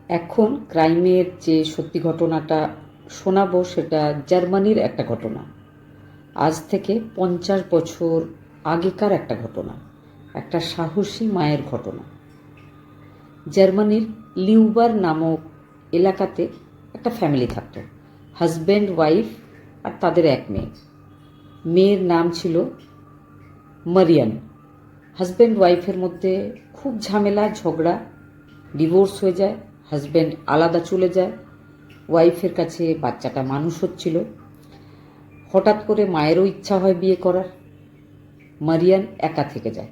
এখন ক্রাইমের যে সত্যি ঘটনাটা শোনাবো সেটা জার্মানির একটা ঘটনা। আজ থেকে 50 বছর আগেকার একটা ঘটনা, একটা সাহসী মায়ের ঘটনা। জার্মানির লিউবার নামক এলাকাতে একটা ফ্যামিলি থাকতো, হাজব্যান্ড ওয়াইফ আর তাদের এক মেয়ে। মেয়ের নাম ছিল মারিয়ান। হাজব্যান্ড ওয়াইফের মধ্যে খুব ঝামেলা ঝগড়া, ডিভোর্স হয়ে যায়, হাজব্যান্ড আলাদা চলে যায়। ওয়াইফের কাছে বাচ্চাটা মানুষ হচ্ছিল। হঠাৎ করে মায়েরও ইচ্ছা হয় বিয়ে করার। মারিয়ান একা থেকে যায়।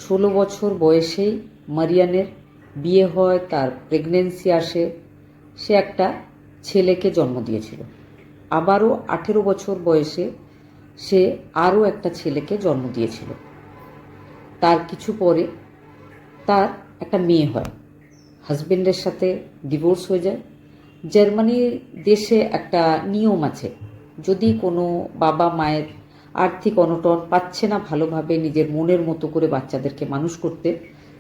16 বছর বয়সেই মারিয়ানের বিয়ে হয়, তার প্রেগন্যান্সি আসে। সে একটা ছেলেকে জন্ম দিয়েছিল। আবারও 18 বছর বয়সে সে আরও একটা ছেলেকে জন্ম দিয়েছিল। তার কিছু পরে তার একটা মেয়ে হয়। হাজব্যান্ডের সাথে ডিভোর্স হয়ে যায়। জার্মানি দেশে একটা নিয়ম আছে, যদি কোনো বাবা মায়ের আর্থিক অনটন পাচ্ছে না ভালোভাবে নিজের মনের মতো করে বাচ্চাদেরকে মানুষ করতে,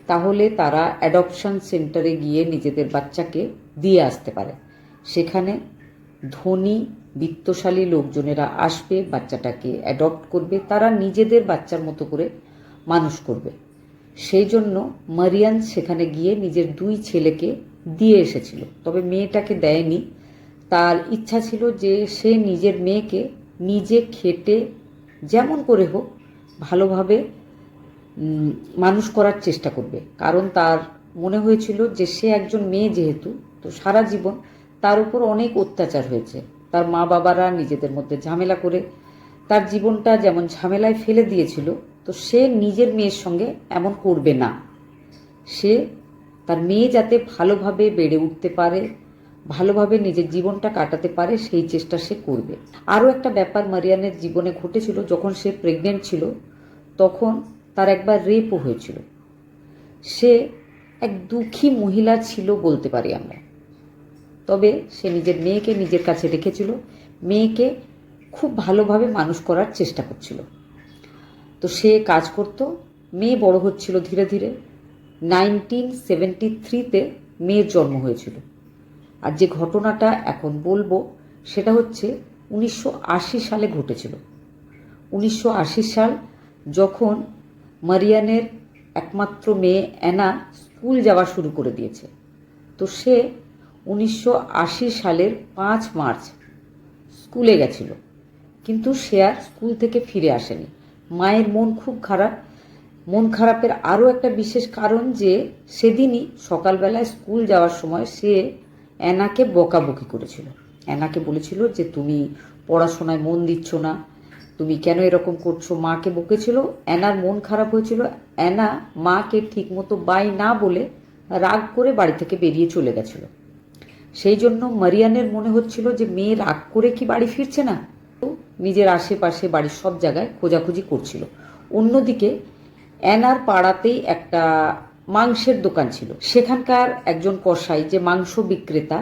তাহলে তারা অ্যাডপশন সেন্টারে গিয়ে নিজেদের বাচ্চাকে দিয়ে আসতে পারে। সেখানে ধনী বিত্তশালী লোকজনেরা আসবে, বাচ্চাটাকে অ্যাডপ্ট করবে, তারা নিজেদের বাচ্চার মতো করে মানুষ করবে। সেই জন্য মারিয়ান সেখানে গিয়ে নিজের 2 ছেলেকে দিয়ে এসেছিল, তবে মেয়েটাকে দেয়নি। তার ইচ্ছা ছিল যে সে নিজের মেয়েকে নিজে খেটে যেমন করে হোক ভালোভাবে মানুষ করার চেষ্টা করবে। কারণ তার মনে হয়েছিল যে সে একজন মেয়ে যেহেতু, তো সারা জীবন তার উপর অনেক অত্যাচার হয়েছে। তার মা বাবারা নিজেদের মধ্যে ঝামেলা করে তার জীবনটা যেমন ঝামেলায় ফেলে দিয়েছিল, তো সে নিজের মেয়ের সঙ্গে এমন করবে না। সে তার মেয়ে যাতে ভালোভাবে বেড়ে উঠতে পারে, ভালোভাবে নিজের জীবনটা কাটাতে পারে, সেই চেষ্টা সে করবে। আরও একটা ব্যাপার মারিয়ানের জীবনে ঘটেছিল, যখন সে প্রেগনেন্ট ছিল তখন তার একবার রেপও হয়েছিল। সে এক দুঃখী মহিলা ছিল বলতে পারি আমরা। তবে সে নিজের মেয়েকে নিজের কাছে রেখেছিল, মেয়েকে খুব ভালোভাবে মানুষ করার চেষ্টা করছিল। তো সে কাজ করত, মেয়ে বড় হচ্ছিল ধীরে ধীরে। 1973-তে মেয়ের জন্ম হয়েছিল। আর যে ঘটনাটা এখন বলবো সেটা হচ্ছে 1980 সালে ঘটেছিল। 1980 সাল, যখন মারিয়ানের একমাত্র মেয়ে অ্যানা স্কুল যাওয়া শুরু করে দিয়েছে। তো সে 1980 সালের 5 মার্চ স্কুলে গেছিল, কিন্তু সে আর স্কুল থেকে ফিরে আসেনি। মায়ের মন খুব খারাপ। মন খারাপের আরও একটা বিশেষ কারণ যে সেদিনই সকালবেলায় স্কুল যাওয়ার সময় সে অ্যানাকে বকাবকি করেছিল। অ্যানাকে বলেছিল যে তুমি পড়াশোনায় মন দিচ্ছ না, তুমি কেন এরকম করছো, মাকে বকেছিল। অ্যানার মন খারাপ হয়েছিল। অ্যানা মাকে ঠিকমতো বাই না বলে রাগ করে বাড়ি থেকে বেরিয়ে চলে গেছিল। সেই জন্য মারিয়ানের মনে হচ্ছিল যে মেয়ে রাগ করে কি বাড়ি ফিরছে না, নিজের আশেপাশে বাড়ির সব জায়গায় খোঁজাখুঁজি করছিল। অন্যদিকে অ্যানার পাড়াতেই একটা মাংসের দোকান ছিল। সেখানকার একজন কসাই, যে মাংস বিক্রেতা,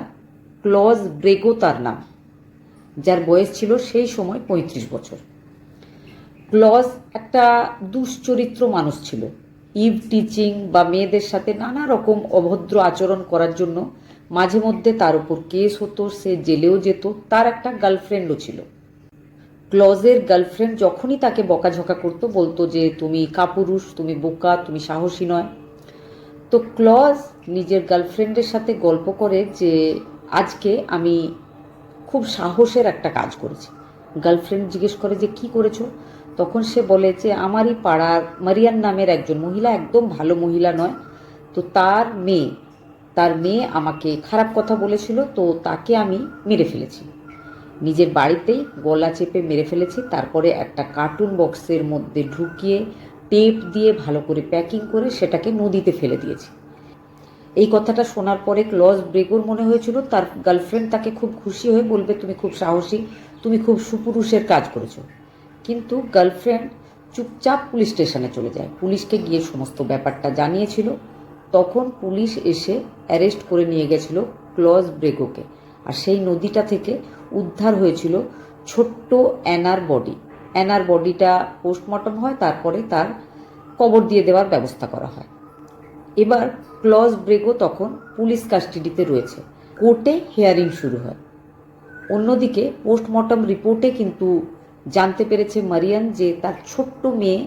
ক্লজ ব্রেগো তার নাম, যার বয়স ছিল সেই সময় 35 বছর। ক্লজ একটা দুশ্চরিত্র মানুষ ছিল। ইভ টিচিং বা মেয়েদের সাথে নানা রকম অভদ্র আচরণ করার জন্য মাঝে মধ্যে তার উপর কেস হতো, সে জেলেও যেত। তার একটা গার্লফ্রেন্ডও ছিল। ক্লজের গার্লফ্রেন্ড যখনই তাকে বকাঝকা করতো, বলতো যে তুমি কাপুরুষ, তুমি বোকা, তুমি সাহসী নয়। তো ক্লজ নিজের গার্লফ্রেন্ডের সাথে গল্প করে যে আজকে আমি খুব সাহসের একটা কাজ করেছি। গার্লফ্রেন্ড জিজ্ঞেস করে যে কি করেছো? তখন সে বলে যে আমারই পাড়ার মারিয়ান নামের একজন মহিলা, একদম ভালো মহিলা নয়, তো তার মেয়ে আমাকে খারাপ কথা বলেছিল, তো তাকে আমি মেরে ফেলেছি। নিজের বাড়িতেই গলা চেপে মেরে ফেলেছি। তারপরে একটা কার্টুন বক্সের মধ্যে ঢুকিয়ে টেপ দিয়ে ভালো করে প্যাকিং করে সেটাকে নদীতে ফেলে দিয়েছি। এই কথাটা শোনার পরে ক্লজ ব্রেগোর মনে হয়েছিল তার গার্লফ্রেন্ড তাকে খুব খুশি হয়ে বলবে তুমি খুব সাহসী, তুমি খুব সুপুরুষের কাজ করেছো। কিন্তু গার্লফ্রেন্ড চুপচাপ পুলিশ স্টেশনে চলে যায়। পুলিশকে গিয়ে সমস্ত ব্যাপারটা জানিয়েছিল। তখন পুলিশ এসে অ্যারেস্ট করে নিয়ে গেছিল ক্লজ ব্রেগোকে। আর সেই নদীটা থেকে উদ্ধার হয়েছিল ছোট্ট অ্যানার বডি। অ্যানার বডিটা পোস্টমর্টম হয়, তারপরে তার কবর দিয়ে দেওয়ার ব্যবস্থা করা হয়। এবার ক্লজ ব্রেগো তখন পুলিশ কাস্টাডিতে রয়েছে। কোর্টে হিয়ারিং শুরু হয়। অন্যদিকে পোস্টমর্টম রিপোর্টে কিন্তু জানতে পেরেছে মারিয়ান যে তার ছোট্ট মেয়ে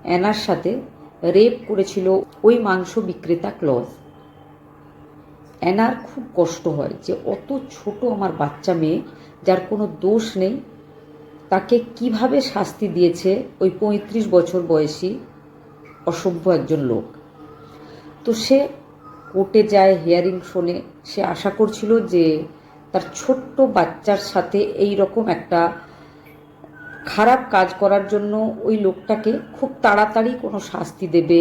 অ্যানার সাথে রেপ করেছিল ওই মাংস বিক্রেতা ক্লজ। অ্যানার খুব কষ্ট হয় যে অত ছোট আমার বাচ্চা মেয়ে, যার কোনো দোষ নেই, তাকে কিভাবে শাস্তি দিয়েছে ওই 35 বছর বয়সী অসভ্য একজন লোক। তো সে কোর্টে যায়, হিয়ারিং শোনে। সে আশা করছিল যে তার ছোট্ট বাচ্চার সাথে এই রকম একটা খারাপ কাজ করার জন্য ওই লোকটাকে খুব তাড়াতাড়ি কোনো শাস্তি দেবে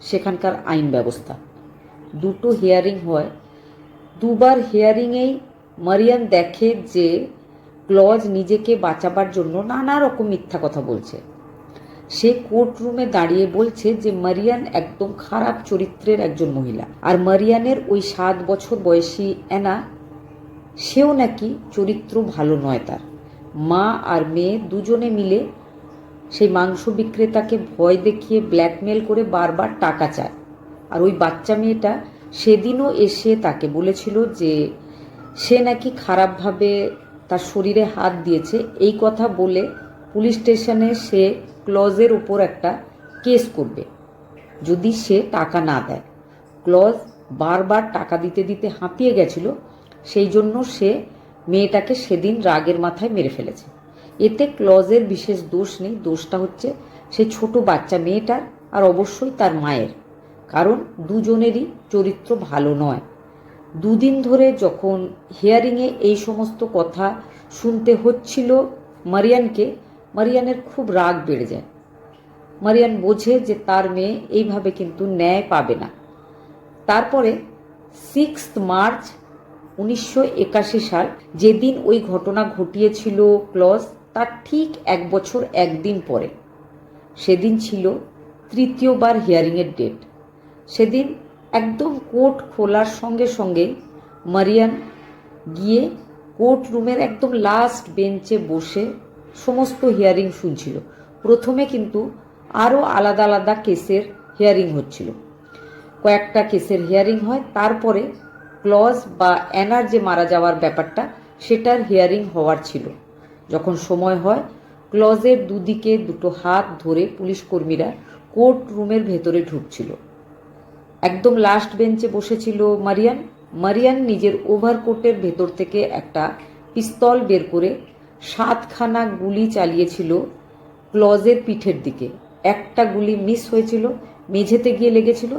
সেখানকার আইন ব্যবস্থা। দুটো হিয়ারিং হয়। দুবার হিয়ারিংয়েই মারিয়ান দেখে যে ক্লজ নিজেকে বাঁচাবার জন্য নানা রকম মিথ্যা কথা বলছে। সে কোর্টরুমে দাঁড়িয়ে বলছে যে মারিয়ান একদম খারাপ চরিত্রের একজন মহিলা, আর মারিয়ানের ওই 7 বছর বয়সী অ্যানা, সেও নাকি চরিত্র ভালো নয় তার। মা আর মেয়ে দুজনে মিলে সেই মাংস বিক্রেতাকে ভয় দেখিয়ে ব্ল্যাকমেল করে বারবার টাকা চায়। আর ওই বাচ্চা মেয়েটা সেদিনও এসে তাকে বলেছিল যে সে নাকি খারাপভাবে তার শরীরে হাত দিয়েছে। এই কথা বলে পুলিশ স্টেশনে সে ক্লজের উপর একটা কেস করবে যদি সে টাকা না দেয়। ক্লজ বারবার টাকা দিতে দিতে হাঁপিয়ে গেছিল, সেই জন্য সে মেয়েটাকে সেদিন রাগের মাথায় মেরে ফেলেছে। এতে ক্লজের বিশেষ দোষ নেই, দোষটা হচ্ছে সেই ছোট বাচ্চা মেয়েটার আর অবশ্যই তার মায়ের, কারণ দুজনেরই চরিত্র ভালো নয়। দুদিন ধরে যখন হিয়ারিংয়ে এই সমস্ত কথা শুনতে হচ্ছিল মারিয়ানকে, মারিয়ানের খুব রাগ বেড়ে যায়। মারিয়ান বোঝে যে তার মেয়ে এইভাবে কিন্তু ন্যায় পাবে না। তারপরে 6 মার্চ 1981 সাল, যেদিন ওই ঘটনা ঘটিয়েছিল ক্লজ, তার ঠিক 1 বছর 1 দিন পরে, সেদিন ছিল তৃতীয়বার হিয়ারিংয়ের ডেট। সেদিন একদম কোর্ট খোলার সঙ্গে সঙ্গে মারিয়ান গিয়ে কোর্ট রুমের একদম লাস্ট বেঞ্চে বসে সমস্ত হিয়ারিং শুনছিল। প্রথমে কিন্তু আরও আলাদা আলাদা কেসের হিয়ারিং হচ্ছিল, কয়েকটা কেসের হিয়ারিং হয়। তারপরে ক্লজ বা অ্যানার যে মারা যাওয়ার ব্যাপারটা, সেটার হিয়ারিং হওয়ার ছিল। যখন সময় হয়, ক্লজের দুদিকে দুটো হাত ধরে পুলিশ কর্মীরা কোর্ট রুমের ভেতরে ঢুকছিল। একদম লাস্ট বেঞ্চে বসেছিল মারিয়ান। মারিয়ান নিজের ওভারকোটের ভেতর থেকে একটা পিস্তল বের করে 7খানা গুলি চালিয়েছিল ক্লজের পিঠের দিকে। একটা গুলি মিস হয়েছিল, মেঝেতে গিয়ে লেগেছিল।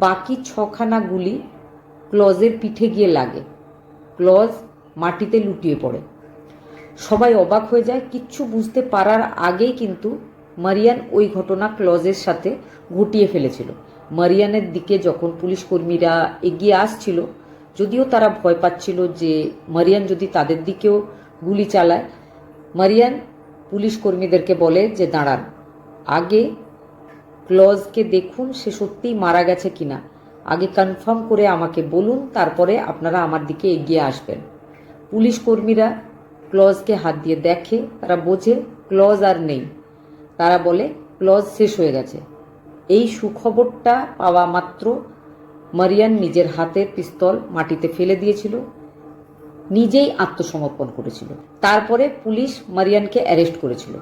বাকি 6খানা গুলি ক্লজের পিঠে গিয়ে লাগে। ক্লজ মাটিতে লুটিয়ে পড়ে। সবাই অবাক হয়ে যায়। কিচ্ছু বুঝতে পারার আগেই কিন্তু মারিয়ান ওই ঘটনা ক্লজের সাথে ঘটিয়ে ফেলেছিল। মারিয়ানের দিকে যখন পুলিশ কর্মীরা এগিয়ে আসছিল, যদিও তারা ভয় পাচ্ছিল যে মারিয়ান যদি তাদের দিকেও গুলি চালায়, মারিয়ান পুলিশ কর্মীদেরকে বলে যে দাঁড়ান, আগে ক্লজকে দেখুন সে সত্যিই মারা গেছে কিনা, আগে কনফার্ম করে আমাকে বলুন, তারপরে আপনারা আমার দিকে এগিয়ে আসবেন। পুলিশ কর্মীরা ক্লজকে হাত দিয়ে দেখে, তারা বোঝে ক্লজ আর নেই। তারা বলে ক্লজ শেষ হয়ে গেছে। এই সুখবরটা পাওয়া মাত্র মারিয়ান নিজের হাতের পিস্তল মাটিতে ফেলে দিয়েছিল, নিজেই আত্মসমর্পণ করেছিল। তারপরে পুলিশ মারিয়ানকে অ্যারেস্ট করেছিল।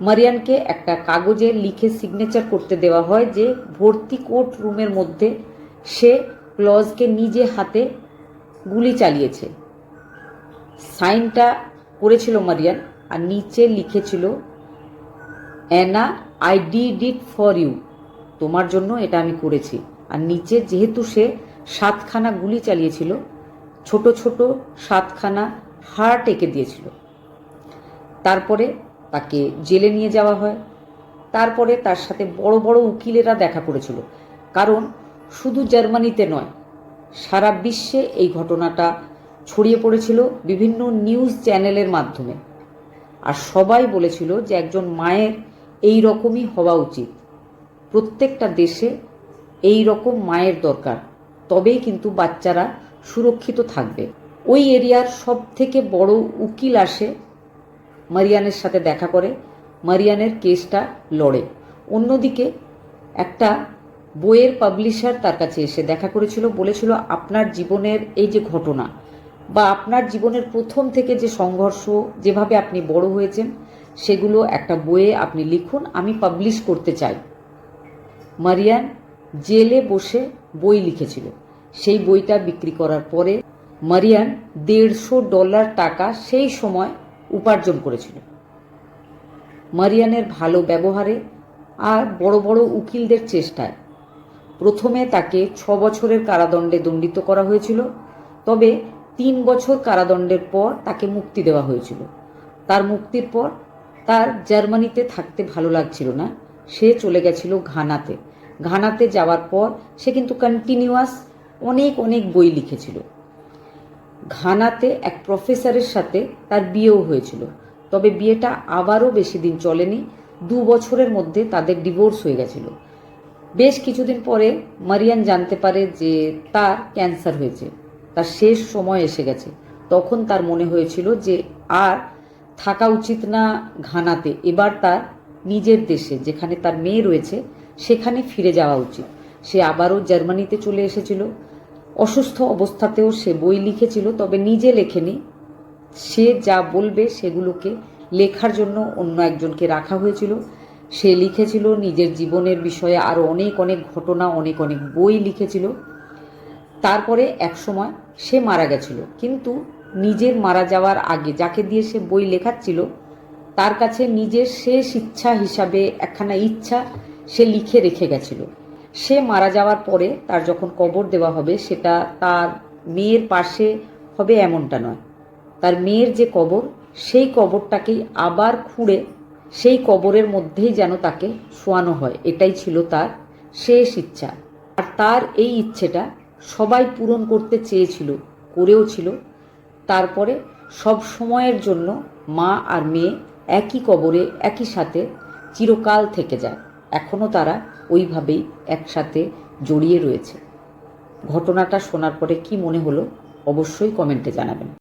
মারিয়ানকে একটা কাগজে লিখে সিগনেচার করতে দেওয়া হয় যে ভর্তি কোর্ট রুমের মধ্যে সে ক্লজকে নিজে হাতে গুলি চালিয়েছে। সাইনটা করেছিল মারিয়ান, আর নিচে লিখেছিল, Anna, I did it for you, তোমার জন্য এটা আমি করেছি। আর নিচে যেহেতু সে 7খানা গুলি চালিয়েছিল, ছোট ছোট 7খানা হার্ট এঁকে দিয়েছিল। তারপরে তাকে জেলে নিয়ে যাওয়া হয়। তারপরে তার সাথে বড় বড় উকিলেরা দেখা করেছিল, কারণ শুধু জার্মানিতে নয়, সারা বিশ্বে এই ঘটনাটা ছড়িয়ে পড়েছিল বিভিন্ন নিউজ চ্যানেলের মাধ্যমে। আর সবাই বলেছিল যে একজন মায়ের এই রকমই হওয়া উচিত, প্রত্যেকটা দেশে এই রকম মায়ের দরকার, তবেই কিন্তু বাচ্চারা সুরক্ষিত থাকবে। ওই এরিয়ার সব থেকে বড় উকিল আসে, মারিয়ানের সাথে দেখা করে, মারিয়ানের কেসটা লড়ে। অন্যদিকে একটা বইয়ের পাবলিশার তার কাছে এসে দেখা করেছিল, বলেছিল আপনার জীবনের এই যে ঘটনা বা আপনার জীবনের প্রথম থেকে যে সংঘর্ষ, যেভাবে আপনি বড় হয়েছেন, সেগুলো একটা বইয়ে আপনি লিখুন, আমি পাবলিশ করতে চাই। মারিয়ান জেলে বসে বই লিখেছিল। সেই বইটা বিক্রি করার পরে মারিয়ান $150 টাকা সেই সময় উপার্জন করেছিল। মারিয়ানের ভালো ব্যবহারে আর বড় বড় উকিলদের চেষ্টায় প্রথমে তাকে 6 বছরের কারাদণ্ডে দণ্ডিত করা হয়েছিল, তবে 3 বছর কারাদণ্ডের পর তাকে মুক্তি দেওয়া হয়েছিল। তার মুক্তির পর তার জার্মানিতে থাকতে ভালো লাগছিল না, সে চলে গেছিল ঘানাতে। ঘানাতে যাওয়ার পর সে কিন্তু কন্টিনিউয়াস অনেক বই লিখেছিল। ঘানাতে এক প্রফেসরের সাথে তার বিয়েও হয়েছিল, তবে বিয়েটা আবারও বেশি দিন চলেনি, 2 বছরের মধ্যে তাদের ডিভোর্স হয়ে গেছিল। বেশ কিছুদিন পরে মারিয়ান জানতে পারে যে তার ক্যান্সার হয়েছে, তার শেষ সময় এসে গেছে। তখন তার মনে হয়েছিল যে আর থাকা উচিত না ঘানাতে, এবার তার নিজের দেশে যেখানে তার মেয়ে রয়েছে সেখানে ফিরে যাওয়া উচিত। সে আবারও জার্মানিতে চলে এসেছিল। অসুস্থ অবস্থাতেও সে বই লিখেছিল, তবে নিজে লেখেনি। সে যা বলবে সেগুলোকে লেখার জন্য অন্য একজনকে রাখা হয়েছিল। সে লিখেছিল নিজের জীবনের বিষয়ে, আরও অনেক ঘটনা, অনেক বই লিখেছিল। তারপরে এক সময় সে মারা গেছিল, কিন্তু নিজের মারা যাওয়ার আগে যাকে দিয়ে সে বই লেখাচ্ছিল তার কাছে নিজের শেষ ইচ্ছা হিসাবে একখানা ইচ্ছা সে লিখে রেখে গেছিল। সে মারা যাওয়ার পরে তার যখন কবর দেওয়া হবে সেটা তার মেয়ের পাশে হবে এমনটা নয়, তার মেয়ের যে কবর সেই কবরটাকেই আবার খুঁড়ে সেই কবরের মধ্যেই যেন তাকে শোয়ানো হয়, এটাই ছিল তার শেষ ইচ্ছা। আর তার এই ইচ্ছেটা সবাই পূরণ করতে চেয়েছিল, করেও ছিল। তারপরে সব সময়ের জন্য মা আর মেয়ে একই কবরে একই সাথে চিরকাল থেকে যায়। এখনও তারা ওইভাবেই একসাথে জড়িয়ে রয়েছে। ঘটনাটা শোনার পরে কি মনে হলো অবশ্যই কমেন্টে জানাবেন।